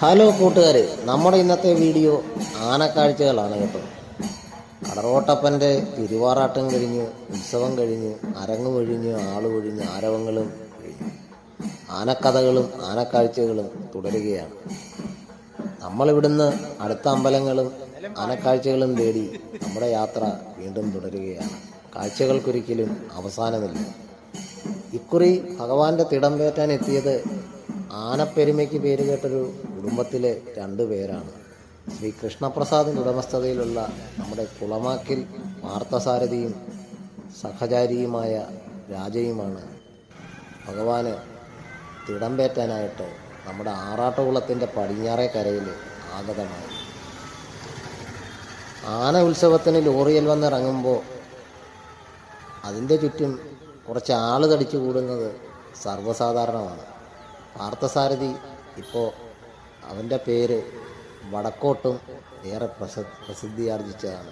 Hello കൂട്ടുകാരെ, നമ്മുടെ ഇന്നത്തെ വീഡിയോ ആനക്കാഴ്ചകളാണ് കേട്ടോ. കടറോട്ടപ്പൻ്റെ തിരുവാറാട്ടം കഴിഞ്ഞ്, ഉത്സവം കഴിഞ്ഞ്, അരങ്ങ് ഒഴിഞ്ഞ്, ആള് ഒഴിഞ്ഞ്, ആരവങ്ങളും കഴിഞ്ഞ്, ആനക്കഥകളും ആനക്കാഴ്ചകളും തുടരുകയാണ്. നമ്മളിവിടുന്ന് അടുത്ത അമ്പലങ്ങളും ആനക്കാഴ്ചകളും തേടി നമ്മുടെ യാത്ര വീണ്ടും തുടരുകയാണ്. കാഴ്ചകൾക്കൊരിക്കലും അവസാനമില്ല. ഇക്കുറി ഭഗവാന്റെ തിടമ്പേറ്റാൻ എത്തിയത് ആനപ്പെരുമയ്ക്ക് പേരുകേട്ടൊരു കുടുംബത്തിലെ 2 പേരാണ്. ശ്രീ കൃഷ്ണപ്രസാദിൻ്റെ ഉടമസ്ഥതയിലുള്ള നമ്മുടെ കുളമാക്കിൽ പാർത്ഥസാരഥിയും സഹചാരിയുമായ രാജയുമാണ് ഭഗവാന് തിടമ്പേറ്റാനായിട്ട് നമ്മുടെ ആറാട്ടുകുളത്തിൻ്റെ പടിഞ്ഞാറേ കരയിൽ ആഗതമായി. ആന ഉത്സവത്തിന് ലോറിയിൽ വന്നിറങ്ങുമ്പോൾ അതിൻ്റെ ചുറ്റും കുറച്ച് ആൾ തടിച്ചു കൂടുന്നത് സർവ്വസാധാരണമാണ്. പാർത്ഥസാരഥി ഇപ്പോൾ അവൻ്റെ പേര് വടക്കോട്ടും ഏറെ പ്രസിദ്ധിയാർജിച്ചതാണ്.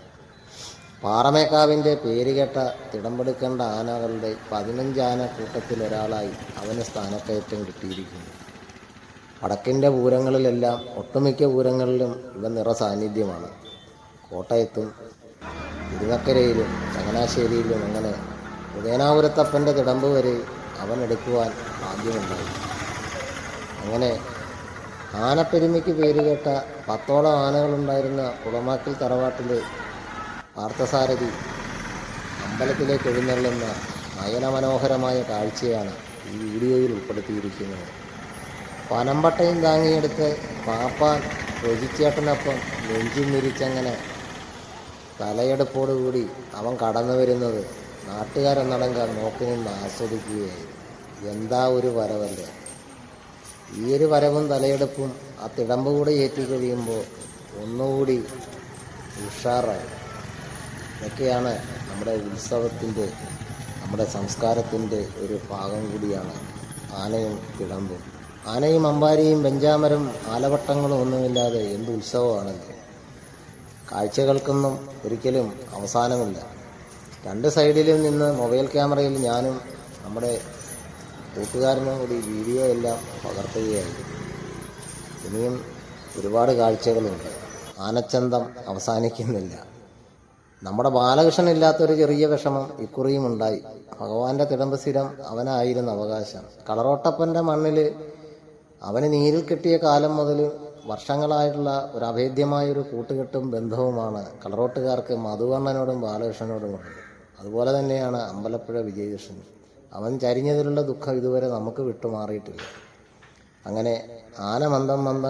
പാറമേക്കാവിൻ്റെ പേരുകേട്ട തിടമ്പെടുക്കേണ്ട ആനകളുടെ 15 ആന കൂട്ടത്തിലൊരാളായി അവന് സ്ഥാനക്കയറ്റം കിട്ടിയിരിക്കുന്നു. വടക്കിൻ്റെ പൂരങ്ങളിലെല്ലാം ഒട്ടുമിക്ക പൂരങ്ങളിലും ഇവ നിറസാന്നിധ്യമാണ്. കോട്ടയത്തും തിരുനക്കരയിലും ചങ്ങനാശ്ശേരിയിലും അങ്ങനെ ഉദയനാപുരത്തപ്പൻ്റെ തിടമ്പ് വരെ അവൻ എടുക്കുവാൻ ഭാഗ്യമുണ്ടായി. അങ്ങനെ ആനപ്പെരുമയ്ക്ക് പേരുകേട്ട 10ഓളം ആനകളുണ്ടായിരുന്ന കുളമാക്കിൽ തറവാട്ടിൽ പാർത്ഥസാരഥി അമ്പലത്തിലേക്ക് എഴുന്നള്ളുന്ന നയനമനോഹരമായ കാഴ്ചയാണ് ഈ വീഡിയോയിൽ ഉൾപ്പെടുത്തിയിരിക്കുന്നത്. പനമ്പട്ടയും താങ്ങിയെടുത്ത് പാപ്പാൻ രജിച്ചേട്ടനൊപ്പം നെഞ്ചും നിരിച്ചങ്ങനെ തലയെടുപ്പോടുകൂടി അവൻ കടന്നു വരുന്നത് നാട്ടുകാരൊന്നടങ്കം നോക്കി നിന്ന് ആസ്വദിക്കുകയായിരുന്നു. എന്താ ഒരു വരവല്ലേ! ഈ ഒരു വരവും തലയെടുപ്പും ആ തിടമ്പ് കൂടെ ഏറ്റി കഴിയുമ്പോൾ ഒന്നുകൂടി ഉഷാറായി. ഇതൊക്കെയാണ് നമ്മുടെ ഉത്സവത്തിൻ്റെ, നമ്മുടെ സംസ്കാരത്തിൻ്റെ ഒരു ഭാഗം കൂടിയാണ് ആനയും തിടമ്പും. ആനയും അമ്പാരിയും വെഞ്ചാമരം ആലവട്ടങ്ങളും ഒന്നുമില്ലാതെ എന്ത് ഉത്സവമാണല്ലോ. കാഴ്ചകൾക്കൊന്നും ഒരിക്കലും അവസാനമില്ല. 2 സൈഡിലും നിന്ന് മൊബൈൽ ക്യാമറയിൽ ഞാനും നമ്മുടെ കൂട്ടുകാരനും കൂടി വീഡിയോ എല്ലാം പകർത്തുകയായിരുന്നു. ഇനിയും ഒരുപാട് കാഴ്ചകളുണ്ട്. ആനച്ചന്തം അവസാനിക്കുന്നില്ല. നമ്മുടെ ബാലകൃഷ്ണൻ ഇല്ലാത്തൊരു ചെറിയ വിഷമം ഇക്കുറിയും ഉണ്ടായി. ഭഗവാന്റെ തിടമ്പ് സ്ഥിരം അവനായിരുന്നു അവകാശം. കളറോട്ടപ്പൻ്റെ മണ്ണിൽ അവന് നീരിൽ കെട്ടിയ കാലം മുതൽ വർഷങ്ങളായിട്ടുള്ള ഒരു അഭേദ്യമായൊരു കൂട്ടുകെട്ടും ബന്ധവുമാണ് കളറോട്ടുകാർക്ക് മധുവണ്ണനോടും ബാലകൃഷ്ണനോടും ഉള്ളത്. അതുപോലെ തന്നെയാണ് അമ്പലപ്പുഴ വിജയകൃഷ്ണൻ. അവൻ ചരിഞ്ഞതിലുള്ള ദുഃഖം ഇതുവരെ നമുക്ക് വിട്ടുമാറിയിട്ടില്ല. അങ്ങനെ ആന മന്ദം മന്ദം